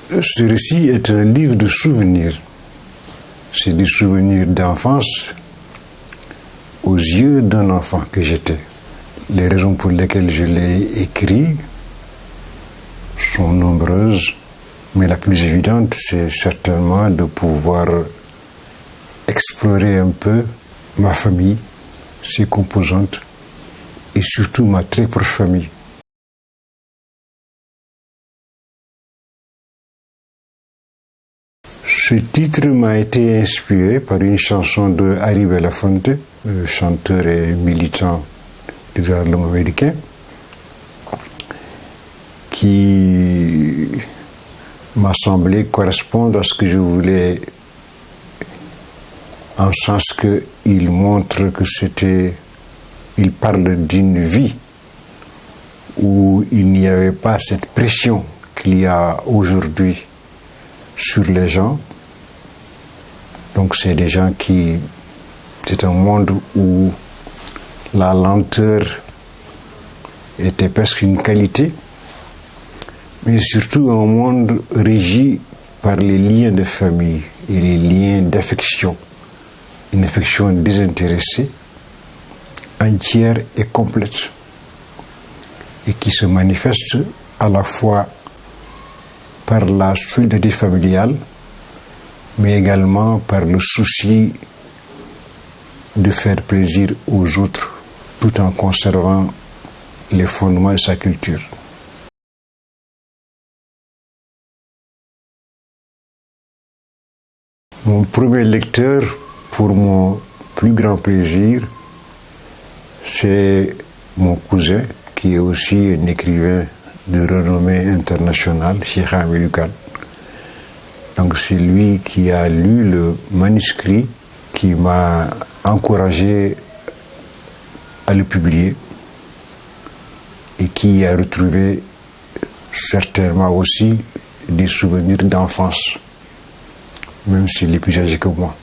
Ce récit est un livre de souvenirs. C'est des souvenirs d'enfance aux yeux d'un enfant que j'étais. Les raisons pour lesquelles je l'ai écrit sont nombreuses, mais la plus évidente, c'est certainement de pouvoir explorer un peu ma famille, ses composantes, et surtout ma très proche famille. Ce titre m'a été inspiré par une chanson de Harry Belafonte, chanteur et militant du Harlem américain, qui m'a semblé correspondre à ce que je voulais, en sens qu'il montre que il parle d'une vie où il n'y avait pas cette pression qu'il y a aujourd'hui sur les gens. Donc c'est un monde où la lenteur était presque une qualité, mais surtout un monde régi par les liens de famille et les liens d'affection, une affection désintéressée, entière et complète, et qui se manifeste à la fois par la solidarité familiale, mais également par le souci de faire plaisir aux autres, tout en conservant les fondements de sa culture. Mon premier lecteur, pour mon plus grand plaisir, c'est mon cousin, qui est aussi un écrivain de renommée internationale, Cheikh Hamidou Kane. Donc c'est lui qui a lu le manuscrit, qui m'a encouragé à le publier et qui a retrouvé certainement aussi des souvenirs d'enfance, même s'il est plus âgé que moi.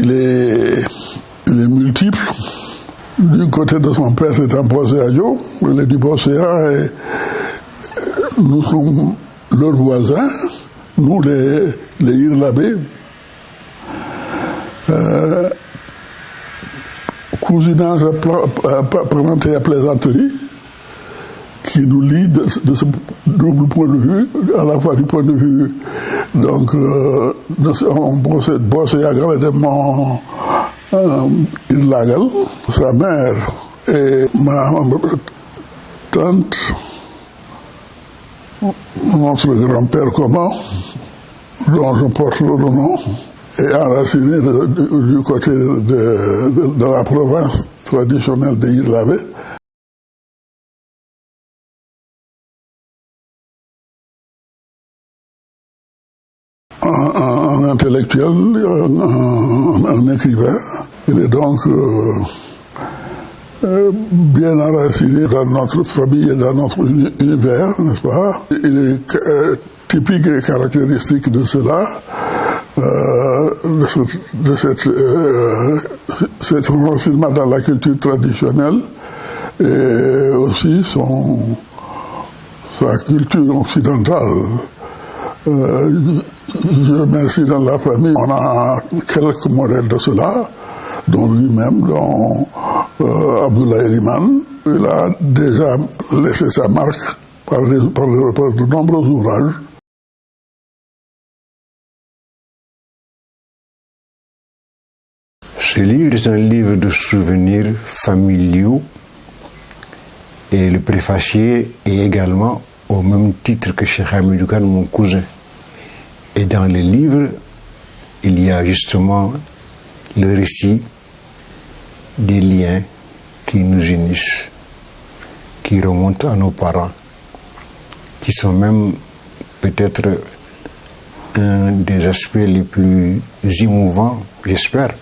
Il est multiple. Du côté de son père, c'est un Boséadio, il est du Boséa, et nous sommes leurs voisins, nous les Irlabés. Cousinage parenté à plaisanterie, qui nous lie de ce double point de vue, à la fois du point de vue donc de Boséa grandement Irlagal, sa mère et ma tante, notre grand-père commun, dont je porte le nom, est enraciné du côté de la province traditionnelle des Irlabés. Un intellectuel, un écrivain. Il est donc bien enraciné dans notre famille et dans notre univers, n'est-ce pas? Il est typique et caractéristique de cela, de cet enracinement dans la culture traditionnelle et aussi sa culture occidentale. Je merci dans la famille, on a quelques modèles de cela, dont lui-même, dont Abdoulaye Liman. Il a déjà laissé sa marque par de nombreux ouvrages. Ce livre est un livre de souvenirs familiaux et le préfacier est également au même titre que Cheikh Hamidou Kane, mon cousin. Et dans le livre, il y a justement le récit des liens qui nous unissent, qui remontent à nos parents, qui sont même peut-être un des aspects les plus émouvants, j'espère,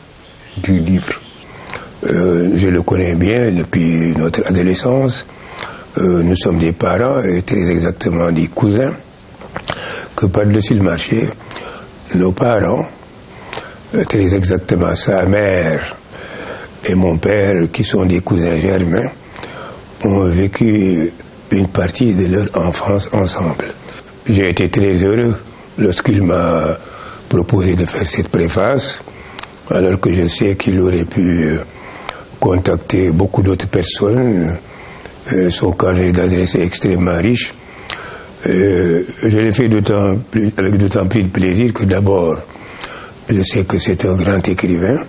du livre. Je le connais bien depuis notre adolescence. Nous sommes des parents, et très exactement des cousins, que par-dessus le marché, nos parents, très exactement sa mère et mon père, qui sont des cousins germains, ont vécu une partie de leur enfance ensemble. J'ai été très heureux lorsqu'il m'a proposé de faire cette préface, alors que je sais qu'il aurait pu contacter beaucoup d'autres personnes. Son carnet d'adresse est extrêmement riche. Je l'ai fait avec d'autant plus de plaisir que d'abord, je sais que c'est un grand écrivain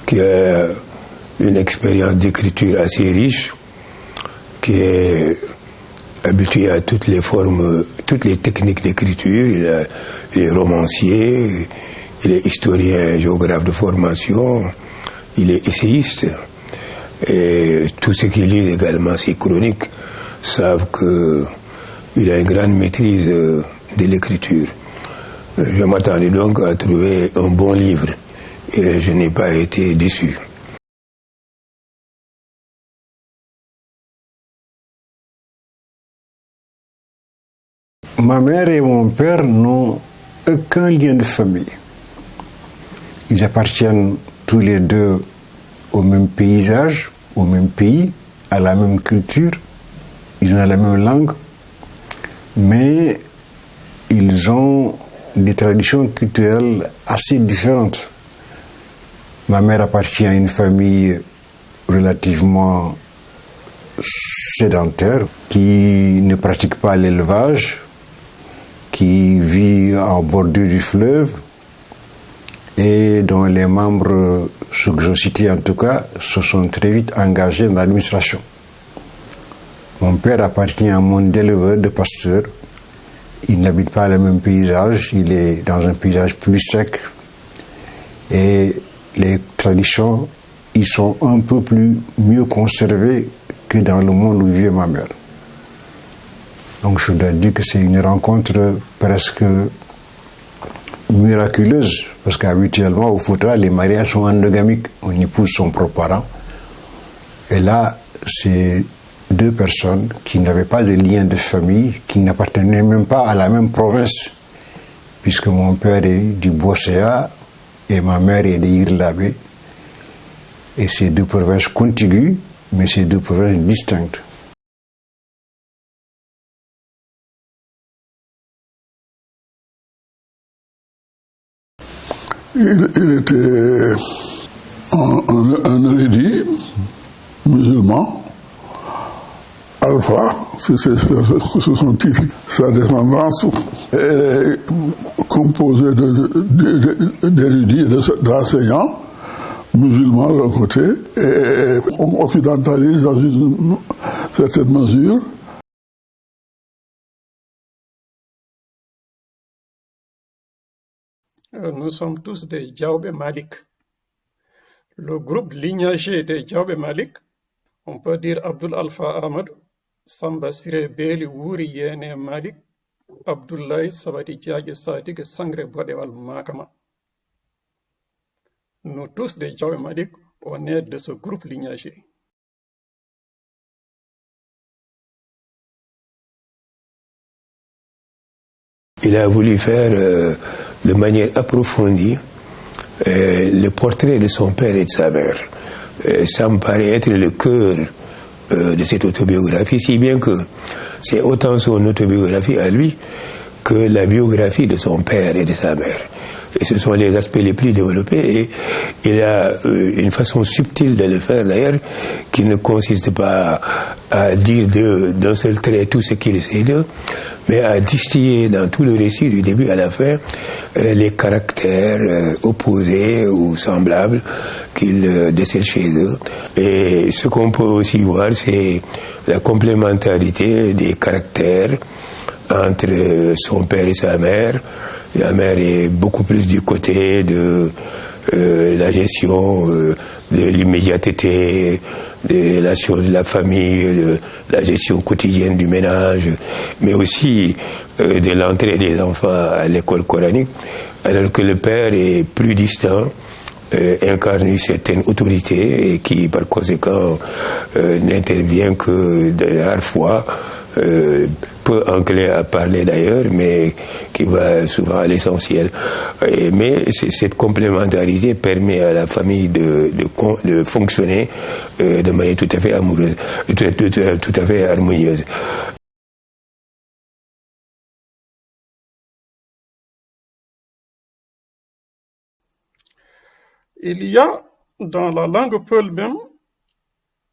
qui a une expérience d'écriture assez riche, qui est habitué à toutes les formes, toutes les techniques d'écriture. Il est romancier, il est historien, géographe de formation, il est essayiste. Et tous ceux qui lisent également ses chroniques savent qu'il a une grande maîtrise de l'écriture. Je m'attendais donc à trouver un bon livre et je n'ai pas été déçu. Ma mère et mon père n'ont aucun lien de famille. Ils appartiennent tous les deux au même paysage, au même pays, à la même culture. Ils ont la même langue, mais ils ont des traditions culturelles assez différentes. Ma mère appartient à une famille relativement sédentaire qui ne pratique pas l'élevage, qui vit en bordure du fleuve et dont les membres, ceux que je citais en tout cas, se sont très vite engagés dans l'administration. Mon père appartient à un monde d'éleveurs, de pasteurs. Il n'habite pas le même paysage, il est dans un paysage plus sec. Et les traditions, ils sont un peu mieux conservées que dans le monde où vivait ma mère. Donc je dois dire que c'est une rencontre presque miraculeuse, parce qu'habituellement au Fouta, les mariages sont endogamiques, on épouse son propre parent. Et là, c'est deux personnes qui n'avaient pas de lien de famille, qui n'appartenaient même pas à la même province, puisque mon père est du Bosséa et ma mère est de Irlabé. Et c'est deux provinces contiguës, mais c'est deux provinces distinctes. Il était un érudit musulman, Alpha, c'est son titre. Sa descendance est composée d'érudits et d'enseignants musulmans de l'autre côté, et on occidentalise dans une certaine mesure. Nous sommes tous des Diaobé Malik. Le groupe lignagé des Diaobé Malik, on peut dire Abdul Alpha Ahmad, Samba Siré Beli Wuri Yene Malik, Abdoulaye Sabati Diaye Sadik Sangre Bodewal Makama. Nous tous des Diaobé Malik, on est de ce groupe lignagé. Il a voulu faire de manière approfondie le portrait de son père et de sa mère. Ça me paraît être le cœur de cette autobiographie, si bien que c'est autant son autobiographie à lui que la biographie de son père et de sa mère. Et ce sont les aspects les plus développés, et il a une façon subtile de le faire d'ailleurs, qui ne consiste pas à dire d'un seul trait tout ce qu'il sait d'eux, mais à distiller dans tout le récit du début à la fin les caractères opposés ou semblables qu'il décèle chez eux. Et ce qu'on peut aussi voir, c'est la complémentarité des caractères entre son père et sa mère. La mère est beaucoup plus du côté de la gestion de l'immédiateté, des relations de la famille, de la gestion quotidienne du ménage, mais aussi de l'entrée des enfants à l'école coranique, alors que le père est plus distant, incarne une certaine autorité et qui par conséquent n'intervient que de rares fois peu enclin à parler d'ailleurs, mais qui va souvent à l'essentiel. Mais cette complémentarité permet à la famille de fonctionner de manière tout à fait amoureuse, tout à fait harmonieuse. Il y a dans la langue peul même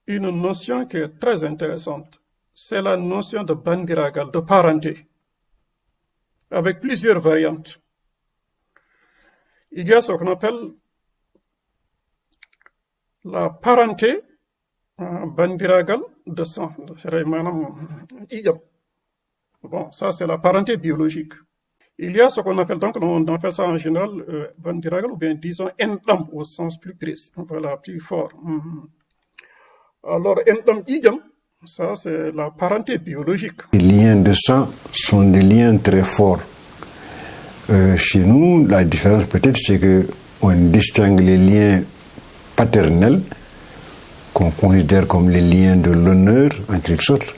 une notion qui est très intéressante. C'est la notion de bandiragal, de parenté, avec plusieurs variantes. Il y a ce qu'on appelle la parenté bandiragal de sang. Bon, ça c'est la parenté biologique. Il y a ce qu'on appelle donc, on appelle ça en général bandiragal, ou bien disons endam au sens plus précis, voilà, plus fort. Alors endam idam, ça c'est la parenté biologique. Les liens de sang sont des liens très forts. Chez nous, la différence peut-être c'est qu'on distingue les liens paternels qu'on considère comme les liens de l'honneur en quelque sorte,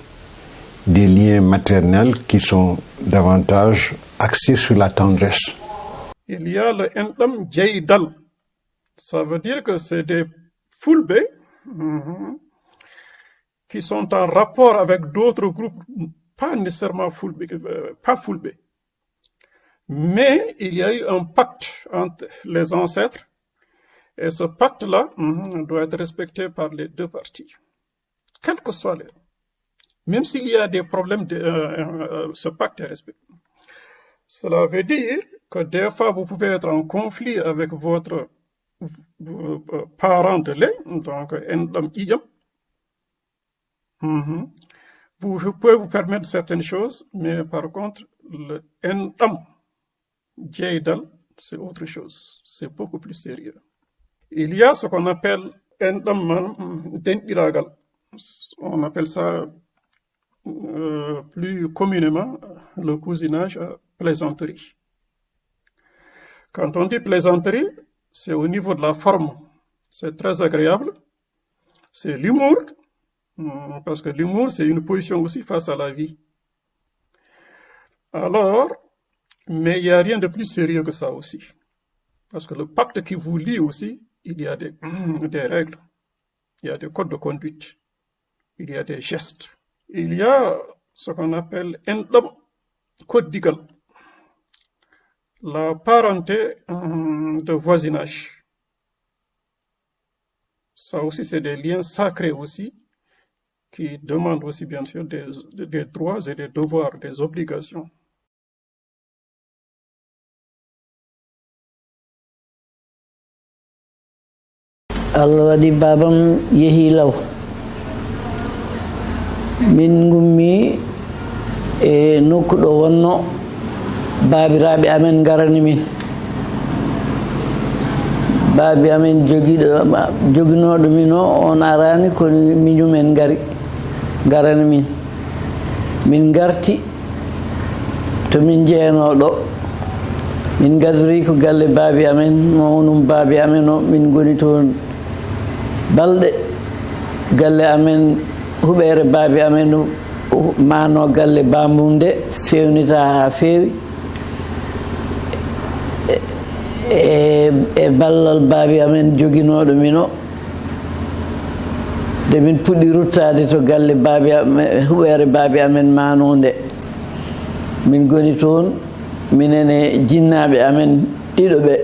des liens maternels qui sont davantage axés sur la tendresse. Il y a le endam jaydal. Ça veut dire que c'est des fulbés qui sont en rapport avec d'autres groupes, pas nécessairement fulbés, pas fulbés. Mais il y a eu un pacte entre les ancêtres, et ce pacte-là doit être respecté par les deux parties, quel que soit les. Même s'il y a des problèmes, ce pacte est respecté. Cela veut dire que des fois, vous pouvez être en conflit avec votre parent de lait, donc endam idam. Vous pouvez vous permettre certaines choses, mais par contre, le endam jaydal, c'est autre chose. C'est beaucoup plus sérieux. Il y a ce qu'on appelle endam dendiragal. On appelle ça plus communément le cousinage à plaisanterie. Quand on dit plaisanterie, c'est au niveau de la forme. C'est très agréable. C'est l'humour, parce que l'humour, c'est une position aussi face à la vie. Alors, mais il n'y a rien de plus sérieux que ça aussi. Parce que le pacte qui vous lie aussi, il y a des règles, il y a des codes de conduite, il y a des gestes. Il y a ce qu'on appelle endam koddigal, la parenté de voisinage. Ça aussi, c'est des liens sacrés aussi, qui demandent aussi bien sûr des droits et des devoirs, des obligations. Allah waɗi babam yeehi law min gummi e nokku ɗo wonno baabiraɓe amen garani min baabi amen joginoɗo min o on arani ko miñumen garani min garti to min jeenoɗo min gadori ko galle baabi amen mawnum baabi amen o min goni toon balɗe galle amen huɓere baabi amen mano galle bambum nde fewnita ha feewi e ballal baabi amen joginoɗo min o nde min puɗɗi ruttade to galle baabi amen huɓere baabi amen mano nde min goni toon minene jinnaɓe amen ɗiɗo ɓe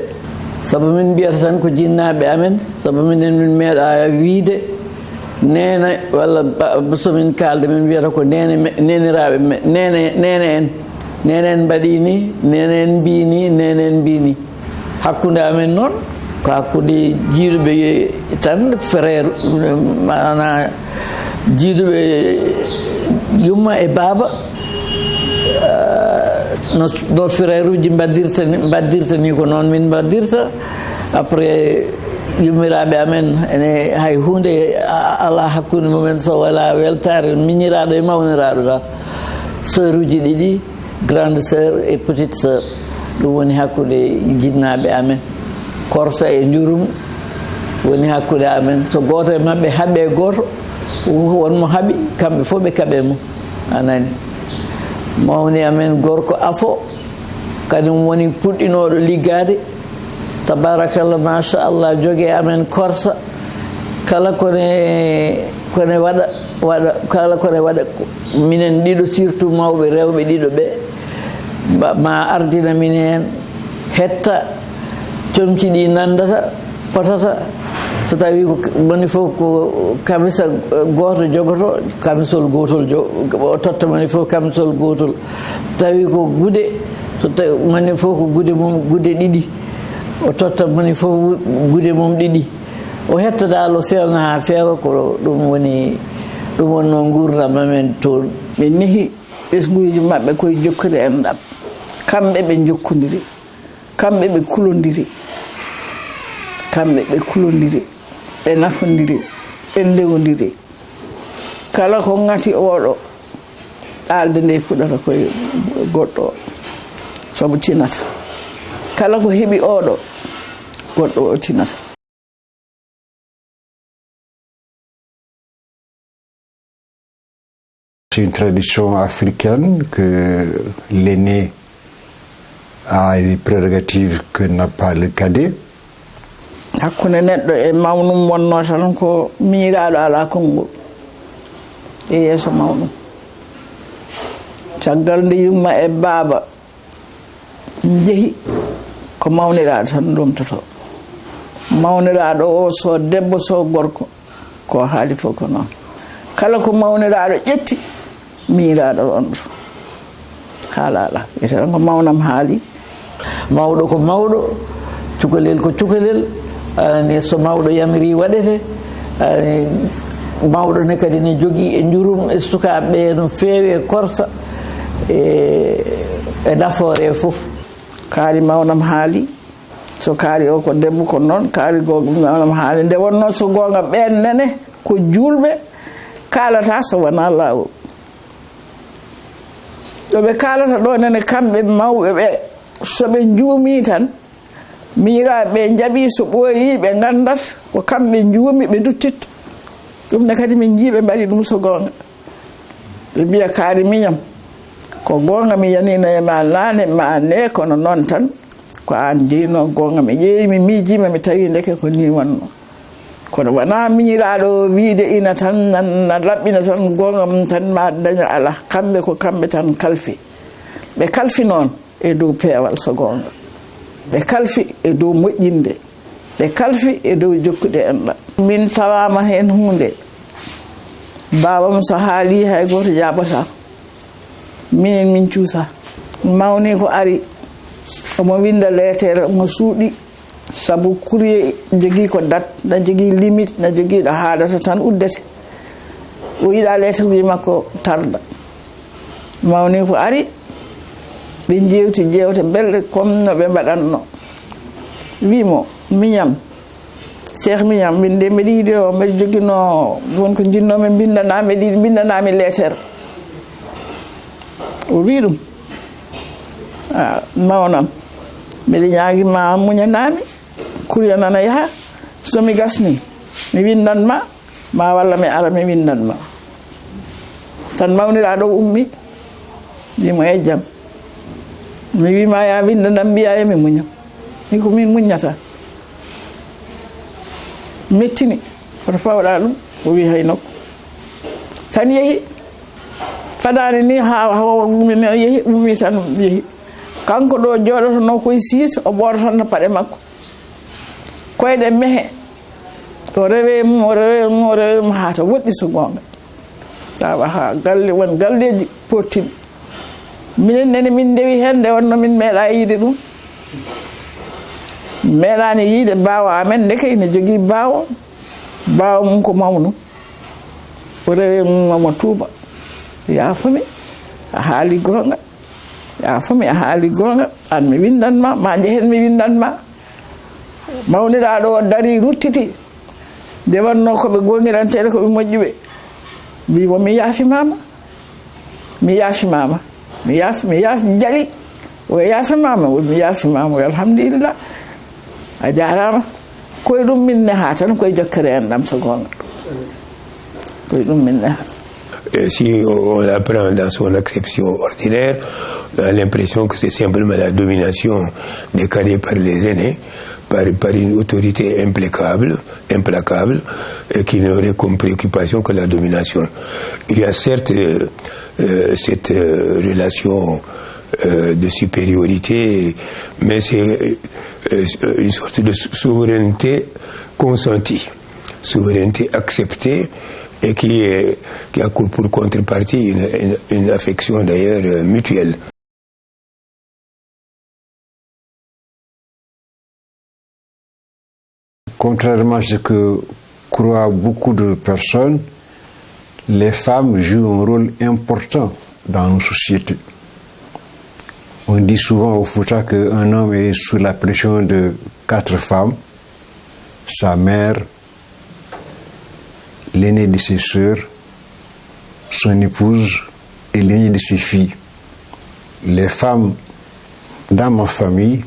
sabu min mbiyata tan ko jinnaɓe amen sabu minen min meeɗa wiide nene walla somin kalde min mbiyata ko neniraɓe nene en mbaɗi ni nene en mbi ni nene en mbi ni hakkude amen noon ko hakkude jiiduɓe tan frère mana jiiduɓe yumma e baaba no frère uji mbaddirta ni ko noon min mbaddirta après yummiraɓe amen ene hay hunde ala hakkude mumen so wala weltare miñiraɗo e mawniraɗo ga sœur uji ɗiɗi grande sœur et petite sœur ɗum woni hakkude jinnaɓe amen korsa e njurum woni hakkude amen so goto e mabɓe haaɓe goto wonmo haaɓi kamɓe fof ɓe kaɓe mo anani mawni amen gorko afo kañum woni puɗɗinoɗo liggade tabarakallah machallah jogue amen korsa kala kone waɗa minen ɗiɗo surtout mawɓe rewɓe ɗiɗo ɓe ma ardina min hen hetta comci ɗi nandata potata so tawi ko woni fof ko kamisa goto jogoto kamisol gotol o totta moni fof kamisol gotol tawi ko gude so tawi moni fof ko gude mum gude ɗiɗi o totta moni fof gude mum ɗiɗi o hetta dal o fewna ha feewa ko ɗum wonno gurdam amen toon ɓe nehi ɓesguji maɓɓe koye jokkude enɗam kamɓe ɓe jokkodiri kamɓe ɓe kulodiri ɓe nafodiri ɓe ndewodiri kala ko ngati oɗo ɗalde nde fuɗata koye goɗɗo o sabu tinata kala ko heeɓi oɗo goɗɗo o tinata. C'est une tradition africaine que l'aîné a des prérogatives que n'a pas le cadet. Hakkunde neɗɗo e mawnum wonno tan ko miiraɗo ala konngol e yeeso mawnum caggal nde yumma e baaba jehi ko mawniraɗo tan ɗomtoto mawniraɗo o so debbo so gorko ko haali fof ko noon kala ko mawniraɗo ƴetti miiraɗo ɗonɗo haalala ete tan ko mawnam haali mawɗo ko mawɗo cukalel ko cukalel ne so mawɗo yamiri waɗete mawɗo ne kadi ne jogui e jurum e sukaɓe no feewi e korsa e nafoore e fof kaari mawnam haali so kaari o ko debbo ko noon kaari mawnam haali nde wonno so gonga ɓen nene ko julɓe kalata so wona lawol ɗoɓe kalata ɗo nene kamɓe mawɓe ɓe soɓe juumi tan miiraɓe ɓe jaaɓi so ɓooyi ɓe gandat ko kamɓe juumi ɓe duttitto ɗum ne kadi min jiiɓe mbaɗi ɗum so gonga ɓe mbiya kaari miñam ko gonga mi yanino e ma naane ma ne kono noon tan ko an jeyno gonga mi ƴeewi mi miijima mi tawi ndeke ko ni wonno kono wona miñiraɗo wiide ina tan na laɓɓina tan gonga mum tan ma daña ala kamɓe ko kamɓe tan kalfi ɓe kalfi noon e dow peewal so gonga ɓe kalfi e dow moƴƴinde ɓe kalfi e dow jokkude enɗam min tawama hen hunde babam so haali hay goto jaɓata minen min cuusa mawni ko ari omo winda lettere omo suuɗi sabu courrier jogui ko date na jogui limite na jogui ɗo haadata tan uddete o yiɗa lettre wi makko tarda mawni ko ari ɓe jewti jewte belɗe comme no ɓe mbaɗanno wimo miñam cheikh miñam min de mbeɗa yiiɗi o mbeɗa joguino wonko jinnomi bindanami lettere o wi ɗum mawnam mbeɗa ñaguima muñanami courrier nana yaaha somi gasni mi windanma ma walla mi ara mi windanma tan mawniraɗo ummi wimo e jaam mi wima ya windanam mbiya emi muña mi ko min muñata mettini oto fawɗa ɗum o wi hay nokku tan yeehi fadani ni ha yeehi ummi tan yeehi kanko ɗo joɗotono koye siis o ɓorotano paɗe makko koyɗe mehe o rewe mum ha to woɗɗi so gonga tawa ha galle won galleji pottiɗi minen nene min dewi hen nde wonno min meeɗa yiide ɗum meeɗani yiide bawa amen ndeke ine jogui bawa mum ko mawnu o rewe mum omo tuuba yaafumi a haali gonga yaafumi a haali gonga an mi windanma ma jehen mi windanma mawniraɗo o dari ruttiti nde wanno koɓe gonirantede koɓe moƴƴuɓe mbimo mi yaafimama mi yaafi jali o yaafimama mi yaafimama alhamdulillah a jarama koye ɗum min neha tan koye jokkere enɗam so gonga koye ɗum min neha. Si on l'apprend dans son acception ordinaire, on a l'impression que c'est simplement la domination décadée par les aînés, par une autorité implacable, et qui n'aurait comme préoccupation que la domination. Il y a certes cette relation de supériorité, mais c'est une sorte de souveraineté consentie, souveraineté acceptée, et qui a pour contrepartie une affection d'ailleurs mutuelle. Contrairement à ce que croient beaucoup de personnes, les femmes jouent un rôle important dans nos sociétés. On dit souvent au Fouta qu'un homme est sous la pression de 4 femmes, sa mère, l'aînée de ses sœurs, son épouse et l'aînée de ses filles. Les femmes dans ma famille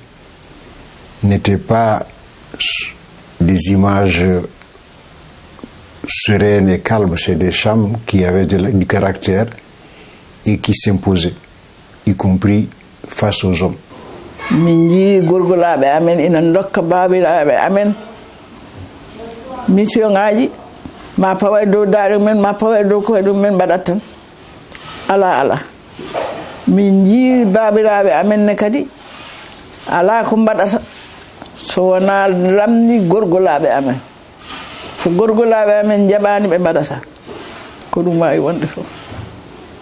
n'étaient pas des images sereines et calmes, c'est des femmes qui avaient du caractère et qui s'imposaient, y compris face aux hommes. min jii gorgolaaɓe amen ina dokka baabiraaɓe amen mission ŋaaji ma pawa e dow daare men ma pawa e dow koye ɗum men mbaɗat tan ala min jii baabiraaɓe amen ne kadi ala ko mbaɗata so wonaa lamdi gorgolaaɓe amen so gorgolaaɓe amen jaɓaani ɓe mbaɗata ko ɗum waawi wonde fof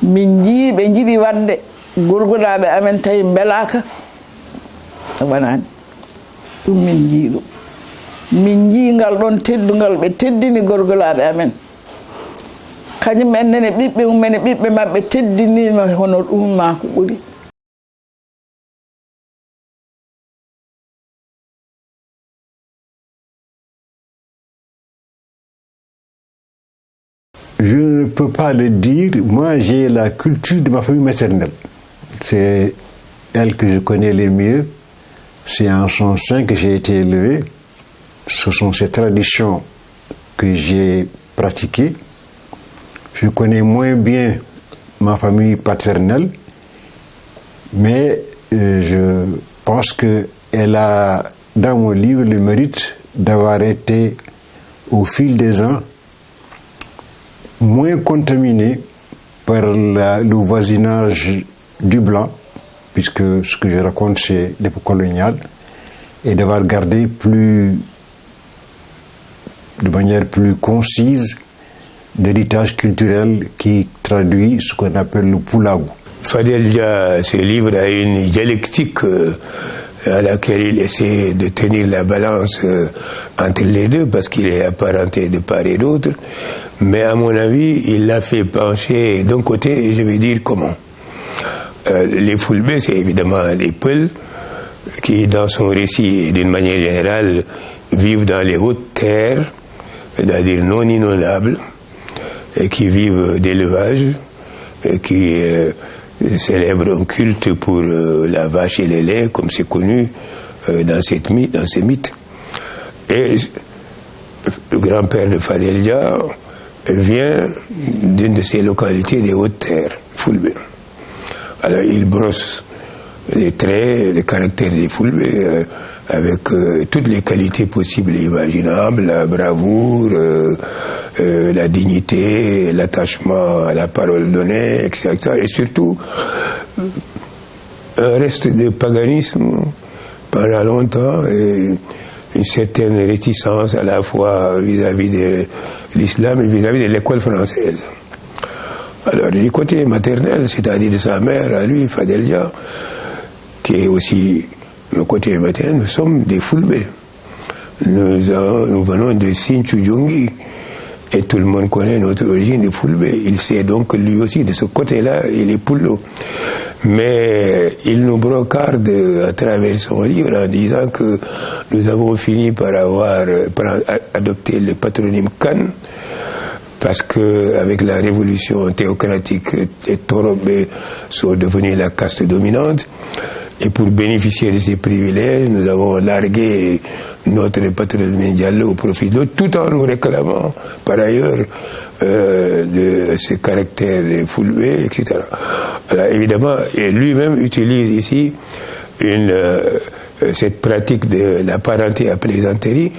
min jii ɓe njiɗi waɗde gorgolaaɓe amen tawi mbelaaka wonani ɗum min jii ɗum min jii ngal ɗon teddungal ɓe teddini gorgolaaɓe amen kañum ennene ɓiɓɓe mumen e ɓiɓɓe maɓɓe teddinima hono ɗum ma ko ɓuri. Je ne peux pas le dire. Moi, j'ai la culture de ma famille maternelle. C'est elle que je connais le mieux. C'est en son sein que j'ai été élevé. Ce sont ces traditions que j'ai pratiquées. Je connais moins bien ma famille paternelle, mais je pense qu'elle a, dans mon livre, le mérite d'avoir été, au fil des ans, moins contaminée par le voisinage du blanc, puisque ce que je raconte c'est l'époque coloniale, et d'avoir gardé de manière plus concise d'héritage culturel qui traduit ce qu'on appelle le Pulagu. Fadel Dia, ce livre a une dialectique à laquelle il essaie de tenir la balance entre les deux, parce qu'il est apparenté de part et d'autre, mais à mon avis, il l'a fait pencher d'un côté, et je vais dire comment. Les Fulbe, c'est évidemment les Peuls, qui dans son récit et d'une manière générale vivent dans les hautes terres, c'est-à-dire non inondables, et qui vivent d'élevage, et qui célèbrent un culte pour la vache et le lait, comme c'est connu dans ces mythes. Et le grand-père de Fadel Dia vient d'une de ces localités des hautes terres, Fulbe. Alors il brosse les traits, les caractères des Fulbe avec toutes les qualités possibles et imaginables, la bravoure, la dignité, l'attachement à la parole donnée, etc. Et surtout, un reste de paganisme pendant longtemps et une certaine réticence à la fois vis-à-vis de l'islam et vis-à-vis de l'école française. Alors, du côté maternel, c'est-à-dire de sa mère, à lui, Fadel Dia, qui est aussi le côté maternel, nous sommes des Fulbe. Nous venons de Sinthiou-Djongi, et tout le monde connaît notre origine de Fulbe. Il sait donc que lui aussi, de ce côté-là, il est Pullo. Mais il nous brocarde à travers son livre en disant que nous avons fini par adopter le patronyme Khan, parce que avec la révolution théocratique, les Torobé sont devenus la caste dominante, Et pour bénéficier de ces privilèges, nous avons largué notre patron Diallo au profit de l'autre, tout en nous réclamant, par ailleurs, de ce caractère fulbé, etc. Alors, évidemment, lui-même utilise ici cette pratique de la parenté à plaisanterie,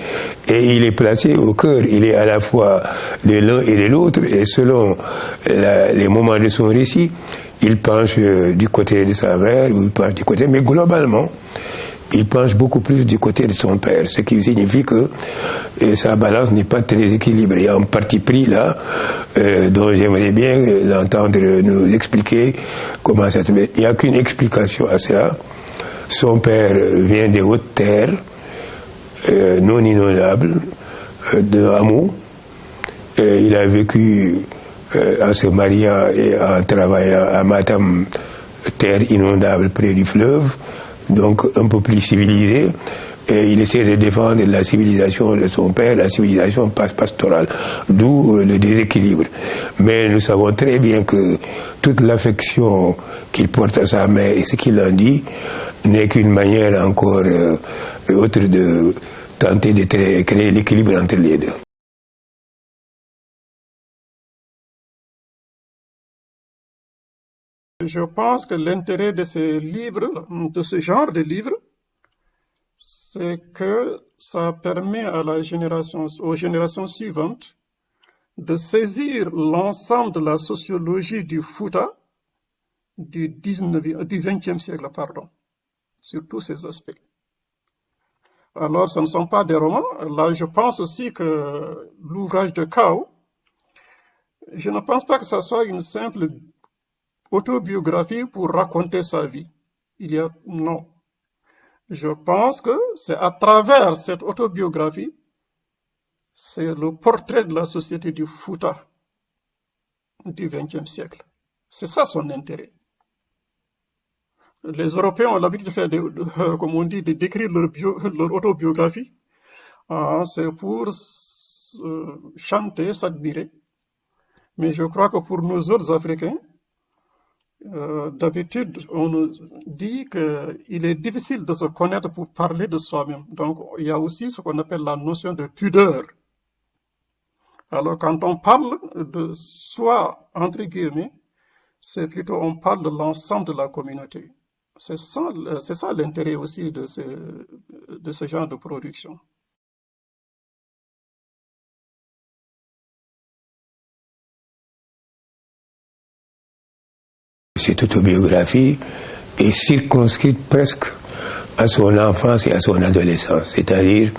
et il est placé au cœur, il est à la fois de l'un et de l'autre, et selon les moments de son récit, il penche du côté de sa mère, ou il penche du côté, mais globalement, il penche beaucoup plus du côté de son père, ce qui signifie que sa balance n'est pas très équilibrée. Il y a un parti pris là, dont j'aimerais bien l'entendre nous expliquer comment ça se met. Il n'y a qu'une explication à cela. Son père vient des hautes terres, non inondables, de hameaux. Il a vécu en se mariant et en travaillant à Matam, terre inondable près du fleuve, donc un peu plus civilisé. Et il essaie de défendre la civilisation de son père, la civilisation pastorale, d'où le déséquilibre. Mais nous savons très bien que toute l'affection qu'il porte à sa mère et ce qu'il en dit n'est qu'une manière encore autre de tenter de créer l'équilibre entre les deux. Je pense que l'intérêt de ces livres, de ce genre de livres, c'est que ça permet à aux générations suivantes de saisir l'ensemble de la sociologie du Fouta du XXe siècle, sur tous ces aspects. Alors, ce ne sont pas des romans. Là, je pense aussi que l'ouvrage de Kao, je ne pense pas que ce soit une simple autobiographie pour raconter sa vie. Non. Je pense que c'est à travers cette autobiographie, c'est le portrait de la société du Fouta du XXe siècle. C'est ça son intérêt. Les Européens ont l'habitude de faire, comme on dit, de décrire leur autobiographie. C'est pour chanter, s'admirer. Mais je crois que pour nous autres Africains, d'habitude, on nous dit qu'il est difficile de se connaître pour parler de soi-même. Donc, il y a aussi ce qu'on appelle la notion de pudeur. Alors, quand on parle de soi, entre guillemets, c'est plutôt, on parle de l'ensemble de la communauté. C'est ça l'intérêt aussi de ce genre de production. Cette autobiographie est circonscrite presque à son enfance et à son adolescence, c'est-à-dire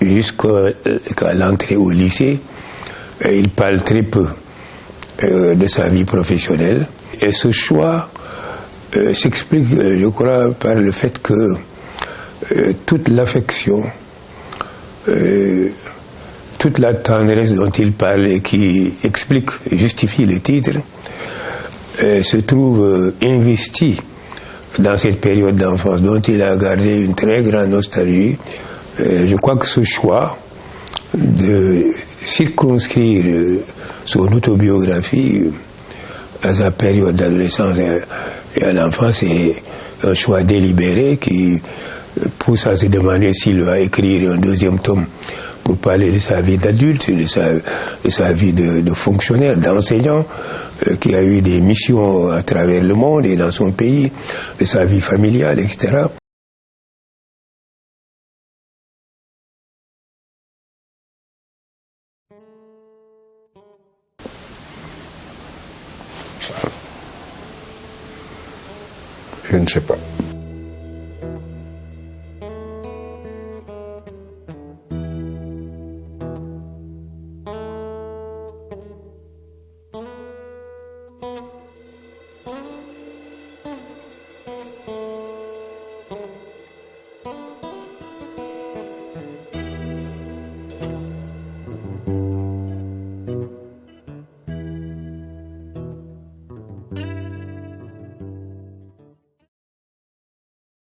jusqu'à l'entrée au lycée. Il parle très peu de sa vie professionnelle, et ce choix s'explique, je crois, par le fait que toute l'affection, toute la tendresse dont il parle et qui justifie le titre, se trouve investi dans cette période d'enfance dont il a gardé une très grande nostalgie. Je crois que ce choix de circonscrire son autobiographie à sa période d'adolescence et à l'enfance est un choix délibéré qui pousse à se demander s'il va écrire un deuxième tome pour parler de sa vie d'adulte, de sa vie de fonctionnaire, d'enseignant, qui a eu des missions à travers le monde et dans son pays, de sa vie familiale, etc. Je ne sais pas.